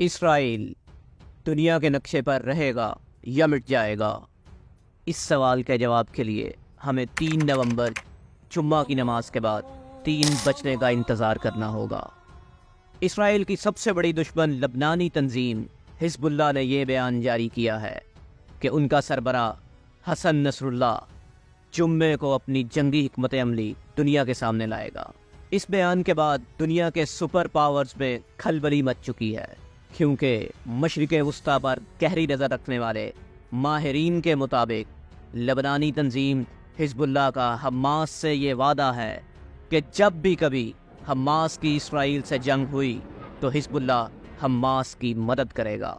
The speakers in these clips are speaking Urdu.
اسرائیل دنیا کے نقشے پر رہے گا یا مٹ جائے گا؟ اس سوال کے جواب کے لیے ہمیں 3 نومبر جمعہ کی نماز کے بعد 3 بجنے کا انتظار کرنا ہوگا۔ اسرائیل کی سب سے بڑی دشمن لبنانی تنظیم حزب اللہ نے یہ بیان جاری کیا ہے کہ ان کا سربراہ حسن نصر اللہ جمعے کو اپنی جنگی حکمت عملی دنیا کے سامنے لائے گا۔ اس بیان کے بعد دنیا کے سپر پاورز میں کھلبلی مچ چکی ہے، کیونکہ مشرق وسطیٰ پر گہری نظر رکھنے والے ماہرین کے مطابق لبنانی تنظیم حزب اللہ کا حماس سے یہ وعدہ ہے کہ جب بھی کبھی حماس کی اسرائیل سے جنگ ہوئی تو حزب اللہ حماس کی مدد کرے گا۔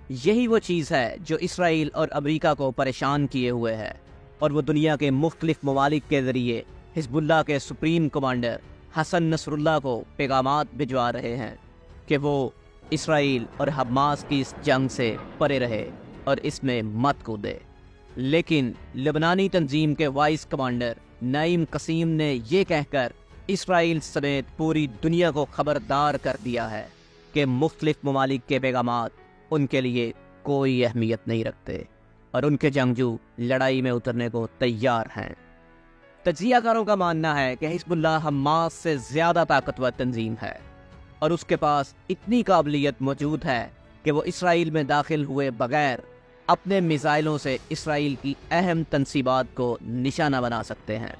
یہی وہ چیز ہے جو اسرائیل اور امریکہ کو پریشان کیے ہوئے ہے، اور وہ دنیا کے مختلف ممالک کے ذریعے حزب اللہ کے سپریم کمانڈر حسن نصر اللہ کو پیغامات بھجوا رہے ہیں کہ وہ اسرائیل اور حماس کی اس جنگ سے پرے رہے اور اس میں مت کودے۔ لیکن لبنانی تنظیم کے وائس کمانڈر نعیم قسیم نے یہ کہہ کر اسرائیل سمیت پوری دنیا کو خبردار کر دیا ہے کہ مختلف ممالک کے پیغامات ان کے لیے کوئی اہمیت نہیں رکھتے اور ان کے جنگجو لڑائی میں اترنے کو تیار ہیں۔ تجزیہ کاروں کا ماننا ہے کہ حزب اللہ حماس سے زیادہ طاقتور تنظیم ہے اور اس کے پاس اتنی قابلیت موجود ہے کہ وہ اسرائیل میں داخل ہوئے بغیر اپنے میزائلوں سے اسرائیل کی اہم تنصیبات کو نشانہ بنا سکتے ہیں۔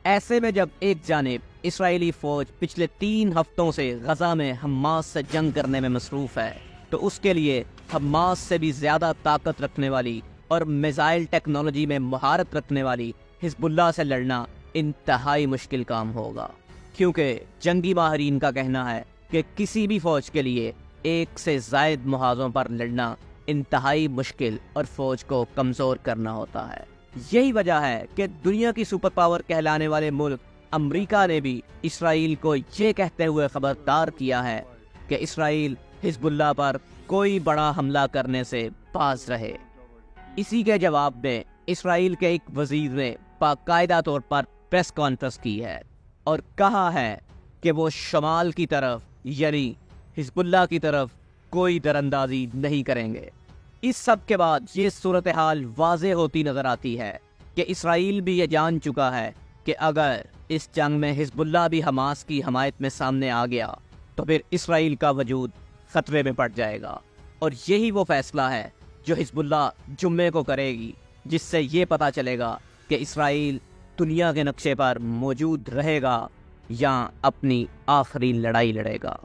ایسے میں جب ایک جانب اسرائیلی فوج پچھلے 3 ہفتوں سے غزہ میں حماس سے جنگ کرنے میں مصروف ہے، تو اس کے لیے حماس سے بھی زیادہ طاقت رکھنے والی اور میزائل ٹیکنالوجی میں مہارت رکھنے والی حزب اللہ سے لڑنا انتہائی مشکل کام ہوگا، کیونکہ جنگی ماہرین کا کہنا ہے کہ کسی بھی فوج کے لیے 1 سے زائد محاذوں پر لڑنا انتہائی مشکل اور فوج کو کمزور کرنا ہوتا ہے۔ یہی وجہ ہے کہ دنیا کی سپر پاور کہلانے والے ملک امریکہ نے بھی اسرائیل کو یہ کہتے ہوئے خبردار کیا ہے کہ اسرائیل حزب اللہ پر کوئی بڑا حملہ کرنے سے باز رہے۔ اسی کے جواب میں اسرائیل کے ایک وزیر نے باقاعدہ طور پر پریس کانفرنس کی ہے اور کہا ہے کہ وہ شمال کی طرف یعنی حزب اللہ کی طرف کوئی دراندازی نہیں کریں گے۔ اس سب کے بعد یہ صورتحال واضح ہوتی نظر آتی ہے کہ اسرائیل بھی یہ جان چکا ہے کہ اگر اس جنگ میں حزب اللہ بھی حماس کی حمایت میں سامنے آ گیا تو پھر اسرائیل کا وجود خطرے میں پڑ جائے گا، اور یہی وہ فیصلہ ہے جو حزب اللہ جمعے کو کرے گی، جس سے یہ پتہ چلے گا کہ اسرائیل دنیا کے نقشے پر موجود رہے گا یا اپنی آخری لڑائی لڑے گا۔